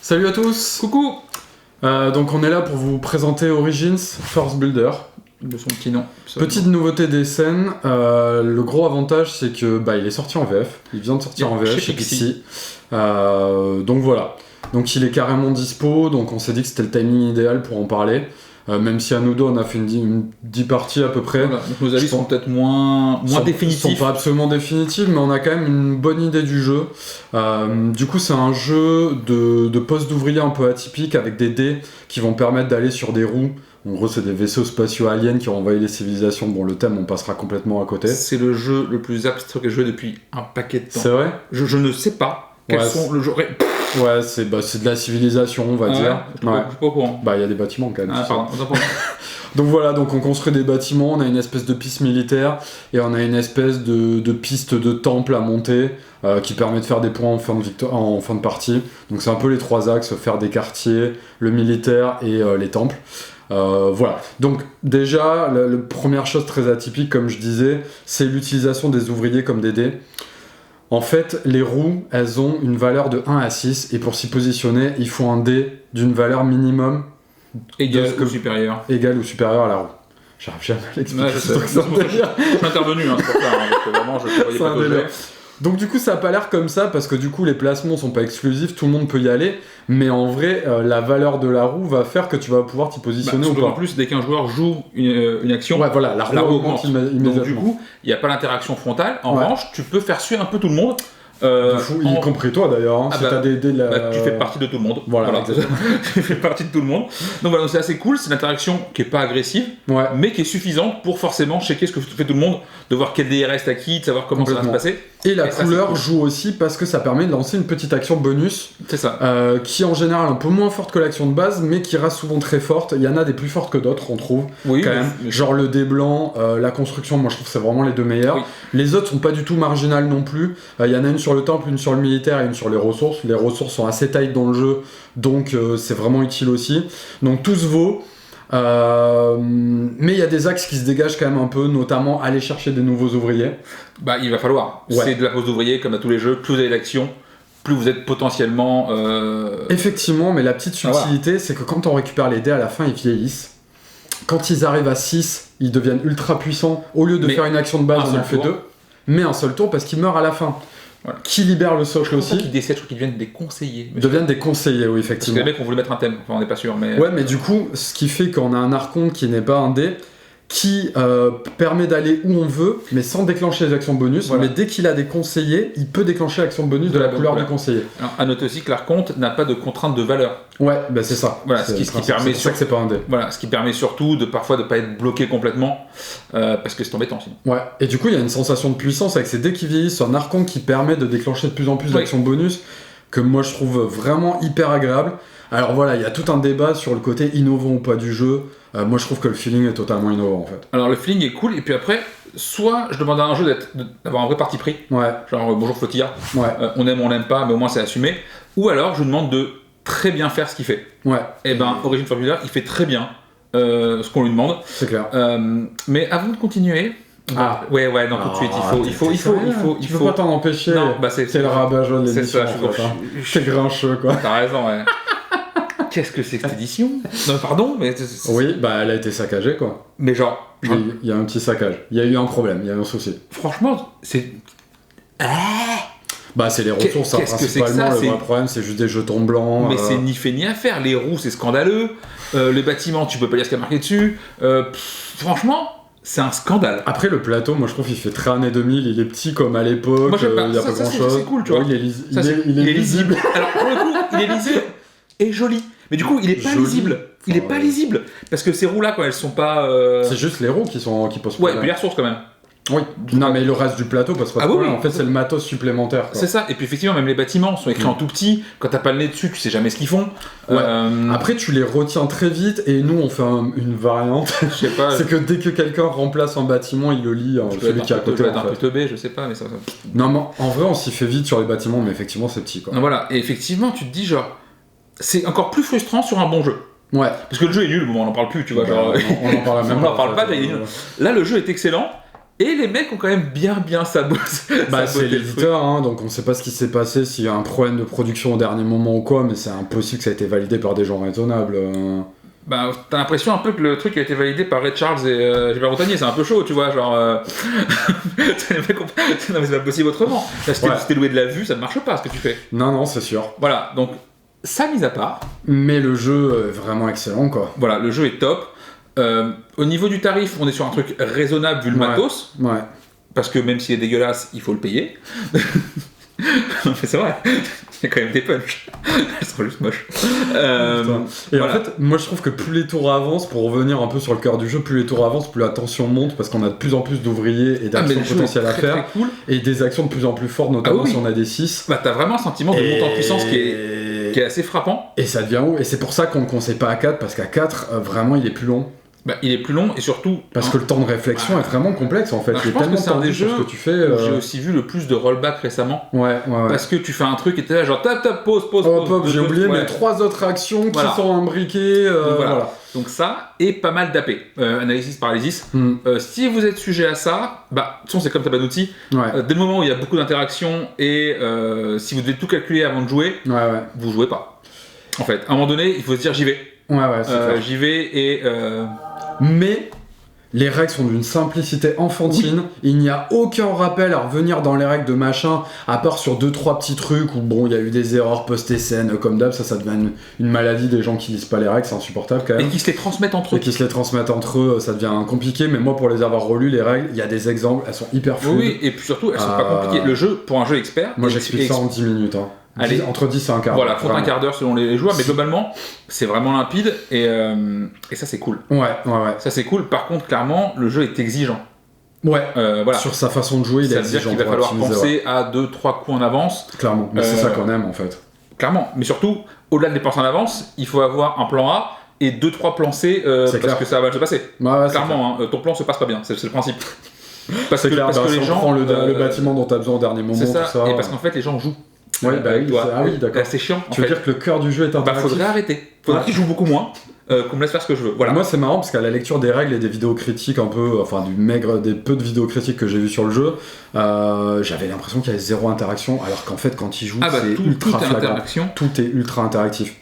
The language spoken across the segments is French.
Salut à tous. Coucou. Donc on est là pour vous présenter Origins Force Builder. De son petit nom. Petite nouveauté des scènes, le gros avantage c'est que il est sorti en VF, il vient de sortir en VF chez Pixie. Donc voilà, donc il est carrément dispo, donc on s'est dit que c'était le timing idéal pour en parler. Même si à nous deux on a fait une 10 parties à peu près. Voilà, donc nos avis sont peut-être moins définitifs. Ils sont pas absolument définitifs, mais on a quand même une bonne idée du jeu. Du coup c'est un jeu de poste d'ouvrier un peu atypique avec des dés qui vont permettre d'aller sur des roues. En gros c'est des vaisseaux spatiaux aliens qui ont envahi les civilisations. Bon, le thème on passera complètement à côté. C'est le jeu le plus abstrait que j'ai joué depuis un paquet de temps. C'est vrai ? Je ne sais pas quels sont le jeu... Ouais, c'est de la civilisation, on va dire. Je suis pas au courant. Il y a des bâtiments quand même. Pardon. Donc voilà, donc on construit des bâtiments, on a une espèce de piste militaire et on a une espèce de piste de temple à monter qui permet de faire des points en fin de partie. Donc c'est un peu les trois axes, faire des quartiers, le militaire et les temples. Voilà, donc déjà, la première chose très atypique, comme je disais, c'est l'utilisation des ouvriers comme des dés. En fait, les roues, elles ont une valeur de 1 à 6, et pour s'y positionner, il faut un dé d'une valeur minimum égale ou supérieure. Égale ou supérieure à la roue. J'arrive jamais à l'expliquer. Je suis intervenu, c'est pour ça, parce que vraiment, je ne voyais pas que j'ai. Donc du coup ça a pas l'air comme ça parce que du coup les placements sont pas exclusifs, tout le monde peut y aller, mais en vrai la valeur de la roue va faire que tu vas pouvoir t'y positionner ou pas. En plus dès qu'un joueur joue une action, la roue augmente immédiatement. Donc du coup il n'y a pas l'interaction frontale, en revanche tu peux faire suer un peu tout le monde. Y compris toi d'ailleurs, si t'as des tu fais partie de tout le monde. Voilà. Tu fais partie de tout le monde. Donc voilà, c'est assez cool, c'est une interaction qui est pas agressive, mais qui est suffisante pour forcément checker ce que fait tout le monde, de voir quel dé reste à qui, de savoir comment ça va se passer. Et la couleur joue aussi parce que ça permet de lancer une petite action bonus. C'est ça. Qui est en général un peu moins forte que l'action de base, mais qui reste souvent très forte. Il y en a des plus fortes que d'autres, on trouve. Oui, quand même. Genre le dé blanc, la construction, moi je trouve que c'est vraiment les deux meilleurs. Oui. Les autres sont pas du tout marginales non plus. Il y en a une sur le temple, une sur le militaire et une sur les ressources. Les ressources sont assez tight dans le jeu, donc c'est vraiment utile aussi. Donc tout se vaut. Mais il y a des axes qui se dégagent quand même un peu, notamment aller chercher des nouveaux ouvriers. Il va falloir. C'est de la pose d'ouvrier comme à tous les jeux. Plus vous avez d'action, plus vous êtes potentiellement. Effectivement, mais la petite subtilité, c'est que quand on récupère les dés à la fin, ils vieillissent. Quand ils arrivent à 6, ils deviennent ultra puissants. Au lieu de faire une action de base, on en fait 2. Mais un seul tour parce qu'ils meurent à la fin. Voilà. Qui libère le socle aussi. Qui décèdent, je crois qu'ils deviennent des conseillers. Deviennent des conseillers, oui, effectivement. Parce que les mecs ont voulu mettre un thème, enfin on n'est pas sûr. Mais... Ouais, mais du coup, ce qui fait qu'on a un archonte qui n'est pas un dé, qui permet d'aller où on veut, mais sans déclencher les actions bonus. Voilà. Mais dès qu'il a des conseillers, il peut déclencher l'action bonus de la couleur du conseiller. Alors, à noter aussi que l'archonte n'a pas de contrainte de valeur. Ouais, c'est ça. Voilà, ce qui permet ça que c'est pas un dé. Voilà, ce qui permet surtout parfois de pas être bloqué complètement, parce que c'est embêtant sinon. Ouais, et du coup, il y a une sensation de puissance avec ces dés qui vieillissent, un archonte qui permet de déclencher de plus en plus d'actions bonus, que moi je trouve vraiment hyper agréable. Alors voilà, il y a tout un débat sur le côté innovant ou pas du jeu. Moi je trouve que le feeling est totalement innovant en fait. Alors le feeling est cool, et puis après, soit je demande à un jeu d'avoir un vrai parti pris, genre bonjour Flotilla, on aime ou on n'aime pas, mais au moins c'est assumé, ou alors je demande de très bien faire ce qu'il fait. Et Origins Force Builder, il fait très bien ce qu'on lui demande. C'est clair. Mais avant de continuer... tout de suite, il faut pas t'en empêcher. Non, c'est le rabat-joie de l'émission. C'est ça, c'est grincheux quoi. T'as raison, ouais. Qu'est-ce que c'est que cette édition ? Non, pardon, mais... Oui, elle a été saccagée quoi. Mais genre... Il y a un petit saccage. Il y a eu un problème, il y a eu un souci. Franchement, c'est... c'est les ressources, ça, principalement. Le vrai problème, c'est juste des jetons blancs. Mais c'est ni fait ni à faire. Les roues, c'est scandaleux. Les bâtiments, tu peux pas lire ce qu'il y a marqué dessus. Franchement... C'est un scandale. Après, le plateau, moi je trouve qu'il fait très années 2000, il est petit comme à l'époque, il y a pas grand chose. C'est cool, tu vois. Il est lisible. Alors pour le coup, il est lisible et joli. Mais du coup, il est pas lisible. Il est pas lisible. Parce que ces roues-là, quand elles sont pas. C'est juste les roues qui posent problème. Ouais, et puis les ressources quand même. Oui, non mais le reste du plateau passe pas de problème. En fait c'est le matos supplémentaire. C'est ça, et puis effectivement même les bâtiments sont écrits en tout petit, quand t'as pas le nez dessus tu sais jamais ce qu'ils font. Après tu les retiens très vite et nous on fait une variante, je sais pas. C'est que dès que quelqu'un remplace un bâtiment il le lit, celui qui est à côté. Un peu B, je sais pas, mais ça... Non mais en vrai on s'y fait vite sur les bâtiments mais effectivement c'est petit quoi. Non, voilà, et effectivement tu te dis genre, c'est encore plus frustrant sur un bon jeu. Ouais. Parce que le jeu est nul, on en parle plus, tu vois. On en parle même on en parle pas, il est nul. Là le jeu est excellent. Et les mecs ont quand même bien saboté. C'est l'éditeur, hein, donc on sait pas ce qui s'est passé, s'il y a un problème de production au dernier moment ou quoi, mais c'est impossible que ça ait été validé par des gens raisonnables. T'as l'impression un peu que le truc a été validé par Ray Charles et Gilbert Montagnier, c'est un peu chaud, tu vois, genre... les mecs ont... Non mais c'est pas possible autrement. Là, si t'es loué de la vue, ça ne marche pas ce que tu fais. Non, c'est sûr. Voilà, donc ça mis à part... Mais le jeu est vraiment excellent, quoi. Voilà, le jeu est top. Au niveau du tarif, on est sur un truc raisonnable vu le matos. Ouais. Parce que même s'il est dégueulasse, il faut le payer. Non, mais c'est vrai, il y a quand même des punchs. Elles sont juste moches. Et en fait, moi je trouve que plus les tours avancent, pour revenir un peu sur le cœur du jeu, plus les tours avancent, plus la tension monte, parce qu'on a de plus en plus d'ouvriers et d'actions potentielles à faire. Cool. Et des actions de plus en plus fortes, notamment si on a des 6. T'as vraiment un sentiment de montée en puissance qui est assez frappant. Et ça devient haut. Et c'est pour ça qu'on ne conseille pas à 4, parce qu'à 4, vraiment, il est plus long. Il est plus long et surtout... Parce que le temps de réflexion est vraiment complexe en fait. Je pense que c'est un des jeux que tu fais. J'ai aussi vu le plus de rollback récemment. Ouais. Parce que tu fais un truc et t'es là genre tap, pause. J'ai oublié mes 3 autres actions qui sont imbriquées. Voilà. Donc ça, et pas mal d'AP. Analysis, paralysis. Si vous êtes sujet à ça, de toute façon c'est comme Tabanouti. Dès le moment où il y a beaucoup d'interactions et si vous devez tout calculer avant de jouer, vous jouez pas. En fait, à un moment donné, il faut se dire j'y vais. C'est clair. J'y vais et... Mais les règles sont d'une simplicité enfantine. Il n'y a aucun rappel à revenir dans les règles de machin, à part sur 2-3 petits trucs où il y a eu des erreurs post-SN comme d'hab. Ça devient une maladie des gens qui lisent pas les règles, c'est insupportable quand même. Et qui se les transmettent entre eux. Ça devient compliqué, mais moi pour les avoir relus les règles, il y a des exemples, elles sont hyper fluides. Oui, et puis surtout elles sont pas compliquées. Le jeu, pour un jeu expert... Moi j'explique ça en 10 minutes. Allez, entre 10 et un quart. Voilà, compte un quart d'heure selon les joueurs, mais globalement, c'est vraiment limpide et ça c'est cool. Ouais. Ça c'est cool. Par contre, clairement, le jeu est exigeant. Voilà. Sur sa façon de jouer, il est exigeant. Ça veut dire qu'il va falloir penser à 2-3 coups en avance. Clairement, mais c'est ça qu'on aime en fait. Clairement, mais surtout, au-delà de dépenser en avance, il faut avoir un plan A et 2-3 plans C parce que ça va se passer. Clairement, ton plan se passe pas bien, c'est le principe. Parce que les gens prend le bâtiment dont tu as besoin au dernier moment. C'est ça, et parce qu'en fait, les gens jouent. D'accord. C'est chiant. Tu veux dire que le cœur du jeu est interactif. Faudrait arrêter. Faudrait qu'ils jouent beaucoup moins, qu'on me laisse faire ce que je veux. Voilà. Moi, c'est marrant parce qu'à la lecture des règles et des vidéos critiques, des peu de vidéos critiques que j'ai vues sur le jeu, j'avais l'impression qu'il y avait zéro interaction, alors qu'en fait, quand ils jouent, c'est ultra flagrant. Tout est ultra interactif.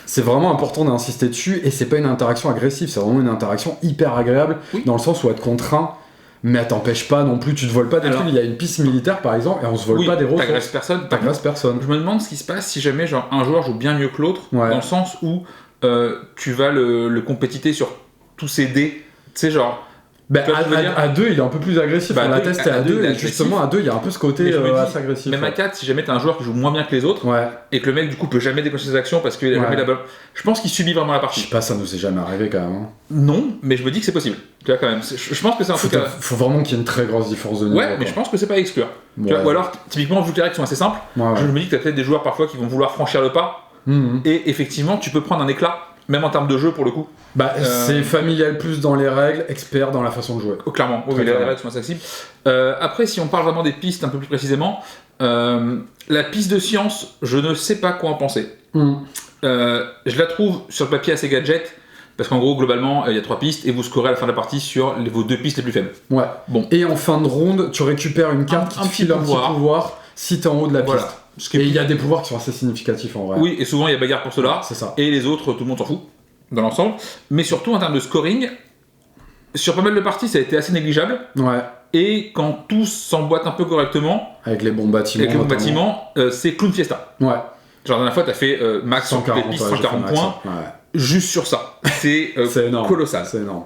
C'est vraiment important d'insister dessus, et c'est pas une interaction agressive, c'est vraiment une interaction hyper agréable, dans le sens où être contraint. Mais elle t'empêche pas non plus, tu te voles pas des trucs. Il y a une piste militaire par exemple, et on se vole pas des ressources. T'agresses personne. Je me demande ce qui se passe si jamais un joueur joue bien mieux que l'autre, dans le sens où tu vas le compétiter sur tous ses dés. Tu sais, genre. À 2, il est un peu plus agressif. On l'a testé à 2, et justement à 2, il y a un peu ce côté assez agressif. Même à 4, si jamais t'as un joueur qui joue moins bien que les autres, et que le mec du coup peut jamais déclencher ses actions parce qu'il a jamais la balle, je pense qu'il subit vraiment la partie. Je sais pas, ça nous est jamais arrivé quand même. Non, mais je me dis que c'est possible. Tu vois, quand même. Je pense que c'est un truc. Faut vraiment qu'il y ait une très grosse différence de niveau. Mais je pense que c'est pas à exclure. Tu vois, ou alors, typiquement, vu que les règles sont assez simples, je me dis que t'as peut-être des joueurs parfois qui vont vouloir franchir le pas, et effectivement, tu peux prendre un éclat. Même en termes de jeu pour le coup. C'est familial plus dans les règles, expert dans la façon de jouer. Clairement, les règles sont accessibles. Après, si on parle vraiment des pistes un peu plus précisément, la piste de science, je ne sais pas quoi en penser. Je la trouve sur le papier assez gadget, parce qu'en gros, globalement, il y a 3 pistes et vous scorez à la fin de la partie sur vos 2 pistes les plus faibles. Bon. Et en fin de ronde, tu récupères une carte qui te file un petit pouvoir si t'es en haut de la piste. Et il y a des pouvoirs qui sont assez significatifs en vrai. Oui, et souvent il y a bagarre pour cela. C'est ça. Et les autres, tout le monde s'en fout, dans l'ensemble. Mais surtout en termes de scoring, sur pas mal de parties, ça a été assez négligeable. Et quand tout s'emboîte un peu correctement, avec les bons bâtiments, c'est Clown Fiesta. Genre la dernière fois, t'as fait max sur toutes les pistes, 140 points, juste sur ça. C'est énorme. Colossal. C'est énorme.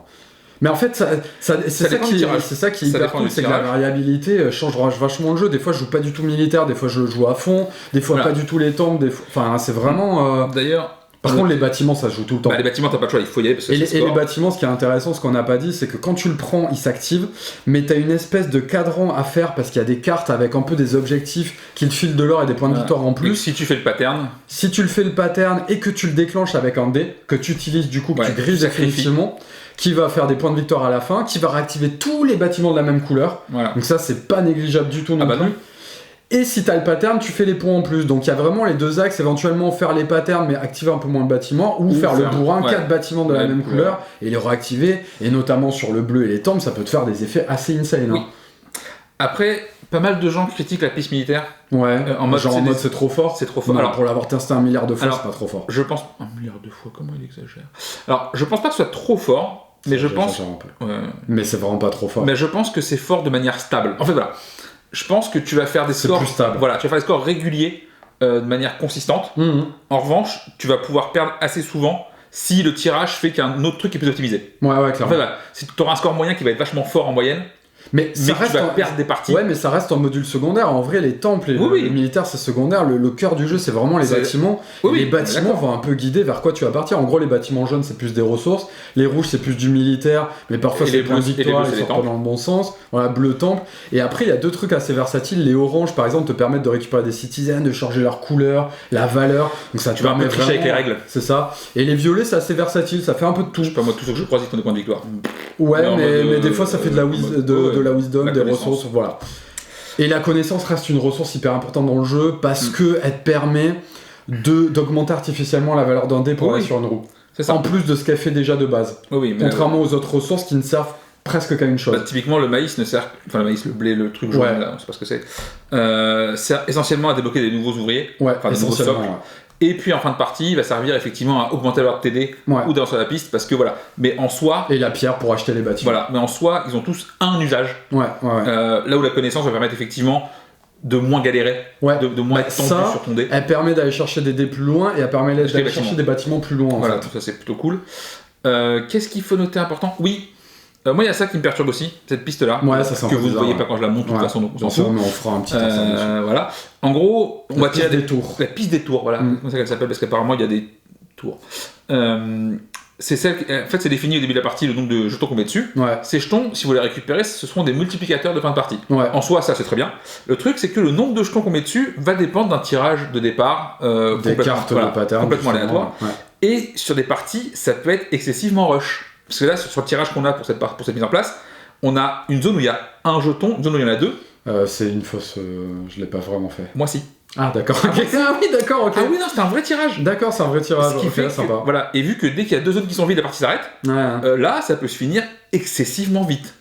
Mais en fait, c'est ça qui est hyper cool, c'est que la variabilité change vachement le jeu. Des fois, je joue pas du tout militaire, des fois, je joue à fond, des fois, pas du tout les temples. Enfin, c'est vraiment. D'ailleurs. Par contre, les bâtiments, ça se joue tout le temps. Les bâtiments, t'as pas le choix, il faut y aller. Parce que et les bâtiments, ce qui est intéressant, ce qu'on n'a pas dit, c'est que quand tu le prends, il s'active, mais t'as une espèce de cadran à faire parce qu'il y a des cartes avec un peu des objectifs qui te filent de l'or et des points de victoire en plus. Et si tu fais le pattern. Si tu le fais le pattern et que tu le déclenches avec un dé, que tu utilises du coup, que tu grises définitivement, qui va faire des points de victoire à la fin, qui va réactiver tous les bâtiments de la même couleur. Donc ça, c'est pas négligeable du tout non plus. Non. Et si t'as le pattern, tu fais les points en plus. Donc il y a vraiment les deux axes, éventuellement faire les patterns mais activer un peu moins le bâtiment, ou faire le bourrin, 4 bâtiments de la même couleur et les réactiver. Et notamment sur le bleu et les temples, ça peut te faire des effets assez insane. Oui. Après, pas mal de gens critiquent la piste militaire. Ouais, en mode c'est trop fort. C'est trop fort. Non, alors, pour l'avoir testé 1 milliard de fois, c'est pas trop fort. Je pense... 1 milliard de fois, comment il exagère. Alors, je pense pas que ce soit trop fort, mais je pense... Mais c'est vraiment pas trop fort. Mais je pense que c'est fort de manière stable. En fait, voilà. Je pense que tu vas faire des scores... plus stable. Voilà, tu vas faire des scores réguliers de manière consistante. En revanche, tu vas pouvoir perdre assez souvent si le tirage fait qu'un autre truc est plus optimisé. Ouais, clairement. En fait, voilà. Si tu auras un score moyen qui va être vachement fort en moyenne, mais tu vas perdre des parties. Ouais, mais ça reste en module secondaire. En vrai, les temples et les militaires, c'est secondaire. Le cœur du jeu, c'est vraiment les bâtiments. Les bâtiments vont un peu guider vers quoi tu vas partir. En gros, les bâtiments jaunes, c'est plus des ressources. Les rouges, c'est plus du militaire. Mais parfois, c'est plein de victoires. Ils sortent pas dans le bon sens. Voilà, bleu temple. Et après, il y a 2 trucs assez versatiles. Les oranges, par exemple, te permettent de récupérer des citizens, de changer leur couleur, la valeur. Donc ça te permet de tricher avec les règles. C'est ça. Et les violets, c'est assez versatile. Ça fait un peu de tout. Je sais pas, moi, tout ce que je croise, ils font des points de victoire. Ouais, mais des fois, ça fait de la wisdom, des ressources, voilà. Et la connaissance reste une ressource hyper importante dans le jeu parce que elle te permet d'augmenter artificiellement la valeur d'un dé pour aller sur une roue. C'est ça. En plus de ce qu'elle fait déjà de base. Contrairement aux autres ressources qui ne servent presque qu'à une chose. Bah, typiquement, le maïs ne sert... Enfin, le maïs, le blé, le truc jaune, là, on sait pas ce que c'est. Sert essentiellement à débloquer des nouveaux ouvriers. Enfin, des nouveaux socles. Et puis en fin de partie, il va servir effectivement à augmenter leur TD ou dans sur la piste parce que voilà. Mais en soi. Et la pierre pour acheter les bâtiments. Voilà. Mais en soi, ils ont tous un usage. Là où la connaissance va permettre effectivement de moins galérer, de moins être tendu sur ton dé. Elle permet d'aller chercher des dés plus loin et elle permet d'aller chercher des bâtiments plus loin. Voilà, ça c'est plutôt cool. Qu'est-ce qu'il faut noter important ? Oui. Moi, il y a ça qui me perturbe aussi, cette piste-là, que vous ne voyez pas quand je la monte, de toute façon, donc on s'en fout. Mais on fera un petit dessus. Voilà. En gros, on va tirer des tours. La piste des tours, voilà. C'est comme ça qu'elle s'appelle, parce qu'apparemment, il y a des tours. C'est celle en fait, c'est défini au début de la partie le nombre de jetons qu'on met dessus. Ces jetons, si vous les récupérez, ce seront des multiplicateurs de fin de partie. En soi, ça, c'est très bien. Le truc, c'est que le nombre de jetons qu'on met dessus va dépendre d'un tirage de départ des cartes de pattern, complètement aléatoire. Et sur des parties, ça peut être excessivement rush. Parce que là, sur le tirage qu'on a pour cette mise en place, on a une zone où il y a un jeton, une zone où il y en a 2. C'est une fausse... je l'ai pas vraiment fait. Moi, si. Ah, d'accord. Ah oui, d'accord, ok. Ah oui, non, c'est un vrai tirage. D'accord, c'est un vrai tirage. Ce qui fait sympa. Voilà. Et vu que dès qu'il y a 2 zones qui sont vides, la partie s'arrête, là, ça peut se finir excessivement vite.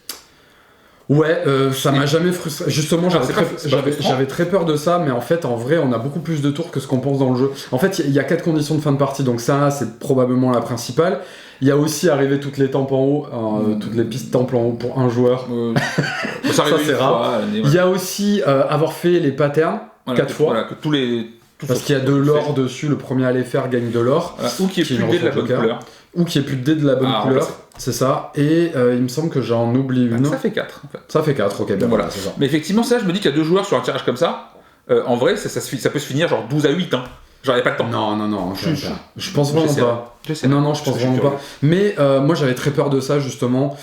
Ouais, ça m'a jamais frustré. Justement, j'avais très peur de ça, mais en fait, en vrai, on a beaucoup plus de tours que ce qu'on pense dans le jeu. En fait, il y a 4 conditions de fin de partie, donc ça, c'est probablement la principale. Il y a aussi arriver toutes les temples en haut, toutes les pistes temples en haut pour un joueur. Ça c'est rare. Il y a aussi avoir fait les patterns 4 fois. Voilà, que tous les... Parce qu'il y a de l'or dessus, le premier à les faire gagne de l'or. Ou qui est plus de dés de la bonne couleur. Ou qui est plus de dés de la bonne couleur. C'est ça. Et il me semble que j'en oublie une. Ça fait 4 en fait. Ça fait 4, ok, ben voilà, c'est ça. Mais effectivement, ça, je me dis qu'il y a 2 joueurs sur un tirage comme ça. En vrai, ça peut se finir genre 12 à 8. Hein. Genre, il n'y a pas le temps. Non, je pense vraiment pas. Non, je pense vraiment pas. Mais moi, j'avais très peur de ça, justement.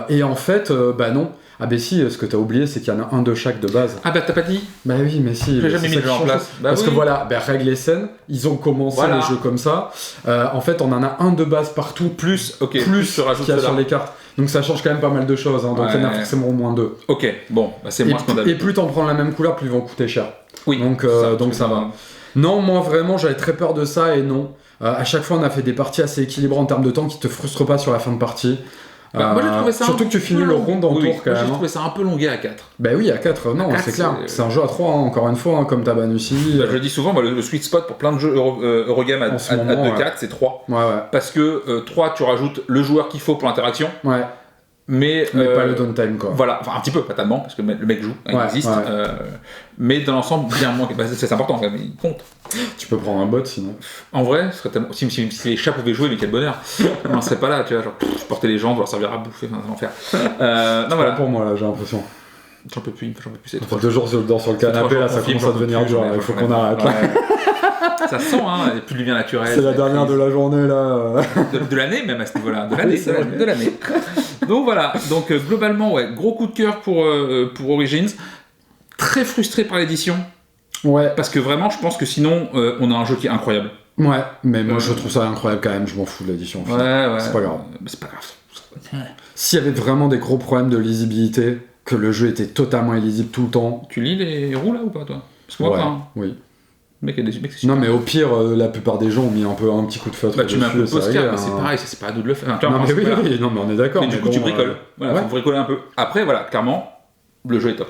Et en fait, bah non. Ah bah si, ce que t'as oublié, c'est qu'il y en a un de chaque de base. Ah bah t'as pas dit ? Bah oui, mais si. J'ai jamais mis le jeu en place. Parce que voilà, règles et scènes, ils ont commencé les jeux comme ça. En fait, on en a un de base partout, plus qu'il y a sur les cartes. Donc ça change quand même pas mal de choses, hein. Donc il y en a forcément au moins 2. Ok, bon, bah c'est moins scandaleux. Et plus t'en prends la même couleur, plus ils vont coûter cher. Oui. Donc ça va. Non, moi vraiment, j'avais très peur de ça et non. À chaque fois, on a fait des parties assez équilibrées en termes de temps qui te frustrent pas sur la fin de partie. Moi j'ai trouvé ça surtout que tu finis le round en tour quand même. J'ai trouvé ça un peu longué à 4. Bah oui, à 4, non, c'est clair. C'est un jeu à 3, hein, encore une fois, hein, comme Tabanussi. Bah, je le dis souvent, le sweet spot pour plein de jeux Eurogame à 2-4, c'est 3. Ouais. Parce que 3, tu rajoutes le joueur qu'il faut pour l'interaction. Ouais. Mais pas le downtime, quoi. Voilà, enfin un petit peu, pas tellement, parce que le mec joue, il existe. Mais dans l'ensemble, bien moins. C'est important quand même, il compte. Tu peux prendre un bot sinon. En vrai, ce serait tellement... si les chats pouvaient jouer, mais quel bonheur. On serait pas là, tu vois, genre, je portais les gens, je leur servir à bouffer, enfin, l'enfer. Non, voilà. Pour moi, là, j'ai l'impression. J'en peux plus, c'est trop. 2 jours sur le canapé, là, ça commence à devenir dur, il faut qu'on arrête. Ça sent, hein, il n'y a plus de lumière naturelle. C'est la dernière de la journée, là. De l'année, même à ce niveau-là. De l'année. Donc voilà, globalement, gros coup de cœur pour Origins. Très frustré par l'édition. Ouais. Parce que vraiment, je pense que sinon, on a un jeu qui est incroyable. Ouais, mais moi je trouve ça incroyable quand même, je m'en fous de l'édition. Ouais. C'est pas grave. C'est pas grave. S'il y avait vraiment des gros problèmes de lisibilité, que le jeu était totalement illisible tout le temps. Tu lis les roues là ou pas toi? Parce que moi pas. Hein. Oui. Mec, c'est non mais au pire, la plupart des gens ont mis un petit coup de feutre. Bah tu mets un peu de postcard, mais c'est pareil, c'est pas à nous de le faire. Non mais oui, non mais on est d'accord. Mais du coup tu bricoles. Voilà, faut bricoler un peu. Après voilà, clairement, le jeu est top.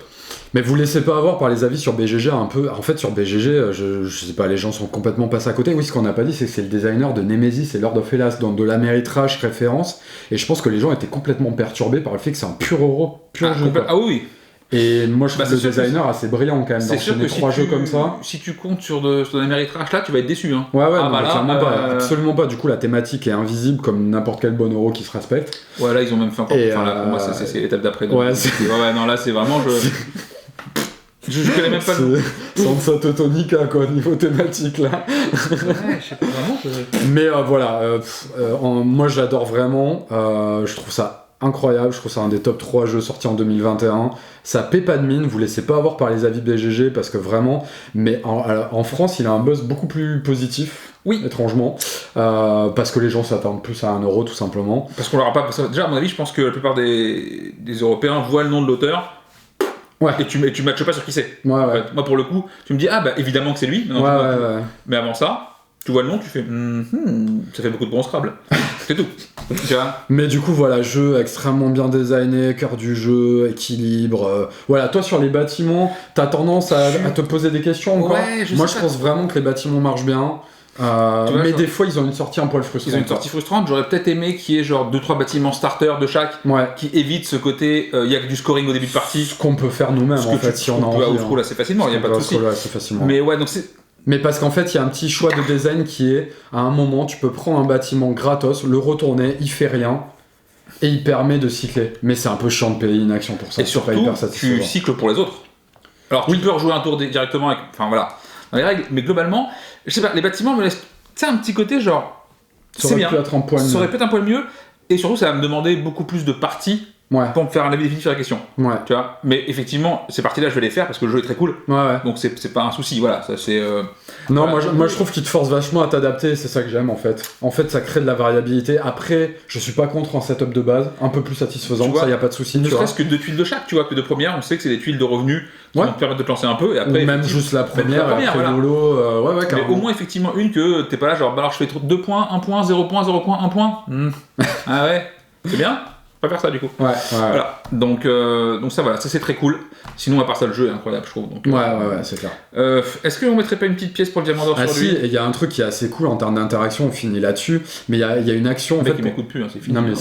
Mais vous laissez pas avoir par les avis sur BGG un peu. En fait, sur BGG, je sais pas, les gens sont complètement passés à côté. Oui, ce qu'on n'a pas dit, c'est que c'est le designer de Nemesis et Lord of Hellas, dans de l'Ameritrash référence. Et je pense que les gens étaient complètement perturbés par le fait que c'est un pur euro, pur jeu. Ah oui. Et moi, je trouve le designer assez brillant quand même d'enchaîner 3 jeux comme ça. Si tu comptes sur l'Ameritrash là, tu vas être déçu. Hein. Ouais, clairement pas. Absolument pas. Du coup, la thématique est invisible comme n'importe quel bon euro qui se respecte. Ouais, là, ils ont même fait encore. Là, pour moi, c'est l'étape d'après. Ouais, non, là, c'est vraiment. Je connais même pas le. Sansa Teutonica, quoi, niveau thématique, là. Ouais, je sais pas vraiment. Mais voilà, moi j'adore vraiment. Je trouve ça incroyable. Je trouve ça un des top 3 jeux sortis en 2021. Ça paie pas de mine, vous laissez pas avoir par les avis BGG parce que vraiment. Mais en France, il a un buzz beaucoup plus positif. Oui. Étrangement. Parce que les gens s'attendent plus à 1 euro, tout simplement. Parce qu'on leur a pas. Déjà, à mon avis, je pense que la plupart des Européens voient le nom de l'auteur. Ouais. Et tu matches pas sur qui c'est. Ouais. En fait, moi pour le coup, tu me dis évidemment que c'est lui. Ouais. Mais avant ça, tu vois le nom, tu fais ça fait beaucoup de bons Scrabble. C'est tout. Tu vois. Mais du coup voilà, jeu extrêmement bien designé, cœur du jeu, équilibre. Voilà, toi sur les bâtiments, t'as tendance à te poser des questions encore. Moi je pense vraiment que les bâtiments marchent bien. Mais des fois ils ont une sortie un poil frustrante. Ils ont une sortie frustrante. J'aurais peut-être aimé qu'il y ait genre 2-3 bâtiments starter de chaque qui évitent ce côté il y a que du scoring au début de partie. Ce qu'on peut faire nous-mêmes en fait si on a envie. Outrou assez facilement, il n'y a pas de souci. Mais ouais, donc c'est. Mais parce qu'en fait il y a un petit choix de design qui est à un moment tu peux prendre un bâtiment gratos, le retourner, il fait rien. Et il permet de cycler. Mais c'est un peu chiant de payer une action pour ça. Et surtout, tu cycles pour les autres. Alors tu peux rejouer un tour directement avec. Enfin voilà. Dans les règles, mais globalement, je sais pas, les bâtiments me laissent, tu sais, un petit côté genre, c'est bien, ça aurait pu être un poil mieux, et surtout ça va me demander beaucoup plus de parties pour me faire un avis définitif sur la question, tu vois, mais effectivement, ces parties-là je vais les faire parce que le jeu est très cool, donc c'est pas un souci, voilà, ça c'est... Non, voilà. moi je trouve qu'il te force vachement à t'adapter, c'est ça que j'aime en fait ça crée de la variabilité, après, je suis pas contre un setup de base, un peu plus satisfaisant, ça y a pas de souci. Ne serait-ce que 2 tuiles de chaque, tu vois, que de première, on sait que c'est des tuiles de revenus, qui vont te permettre de te lancer un peu, et après... Ou même juste la première, après voilà. Lolo, mais au moins effectivement une que t'es pas là genre, alors je fais 2 points, 1 point, 0 point, 0 point, 1 point. Ah ouais, c'est bien. Pas faire ça du coup. Voilà. Donc ça voilà, ça c'est très cool. Sinon à part ça le jeu est incroyable je trouve. Donc, c'est clair. Est-ce qu'on mettrait pas une petite pièce pour le diamant d'or sur lui? Il y a un truc qui est assez cool en termes d'interaction, on finit là-dessus, mais il y a une action en fait. Il m'écoute plus, hein, c'est fini. Non mais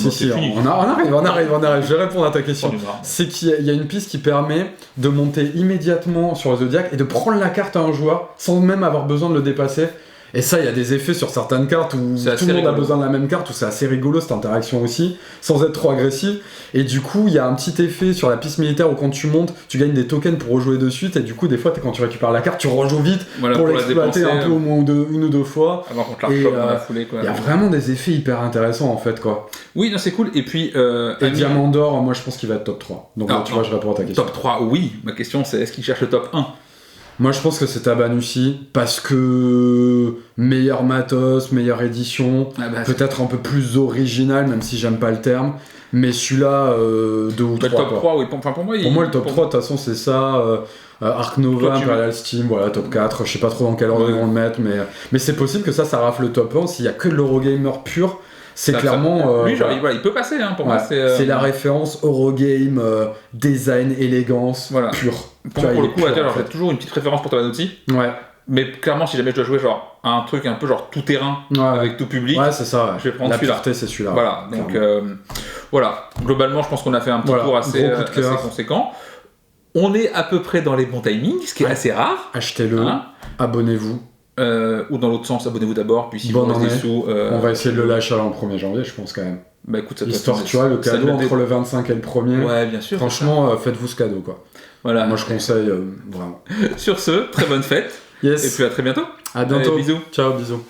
on arrive, je vais répondre à ta question. C'est qu'il y a une piste qui permet de monter immédiatement sur le Zodiac et de prendre la carte à un joueur sans même avoir besoin de le dépasser. Et ça, il y a des effets sur certaines cartes où tout le monde a besoin de la même carte, où c'est assez rigolo cette interaction aussi, sans être trop agressif. Et du coup, il y a un petit effet sur la piste militaire où quand tu montes, tu gagnes des tokens pour rejouer de suite. Et du coup, des fois, quand tu récupères la carte, tu rejoues vite pour l'exploiter un peu au moins une ou deux fois. Avant qu'on te la chope dans la foulée. Il y a vraiment des effets hyper intéressants en fait, quoi. Oui, non, c'est cool. Et puis. Diamant d'or, moi je pense qu'il va être top 3. Donc là, tu vois, je réponds à ta question. Top 3, oui. Ma question, c'est est-ce qu'il cherche le top 1 ? Moi je pense que c'est Tabanushi parce que meilleur matos, meilleure édition, peut-être un peu plus original même si j'aime pas le terme, mais celui-là 2 ou 3. Le top 3, oui, pour moi, pour moi le top 3 de toute façon c'est ça, Arc Nova, Imperial Steam, voilà, top 4, je sais pas trop dans quel ordre ils vont le mettre, mais c'est possible que ça rafle le top 1 s'il y a que de l'Eurogamer pur. C'est clairement. Lui, il peut passer, hein, pour moi. C'est la référence Eurogame, design, élégance, pure. Pour le coup, j'ai toujours une petite préférence pour Tabanushi. Mais clairement, si jamais je dois jouer genre un truc un peu genre tout terrain avec tout public, c'est ça. Je vais prendre la celui-là. Pureté, c'est celui-là. Voilà. Donc voilà. Globalement, je pense qu'on a fait un petit tour assez conséquent. On est à peu près dans les bons timings, ce qui est assez rare. Achetez-le. Abonnez-vous. Ou dans l'autre sens, abonnez-vous d'abord, puis si vous avez des sous... On va essayer de le lâcher avant le 1er janvier, je pense quand même. Bah écoute, ça histoire, tu vois, le cadeau entre le 25 et le 1er. Ouais, bien sûr. Franchement, faites-vous ce cadeau, quoi. Voilà. Moi, je conseille, vraiment. Sur ce, très bonne fête. Yes. Et puis à très bientôt. À bientôt. Allez, bisous. Ciao, bisous.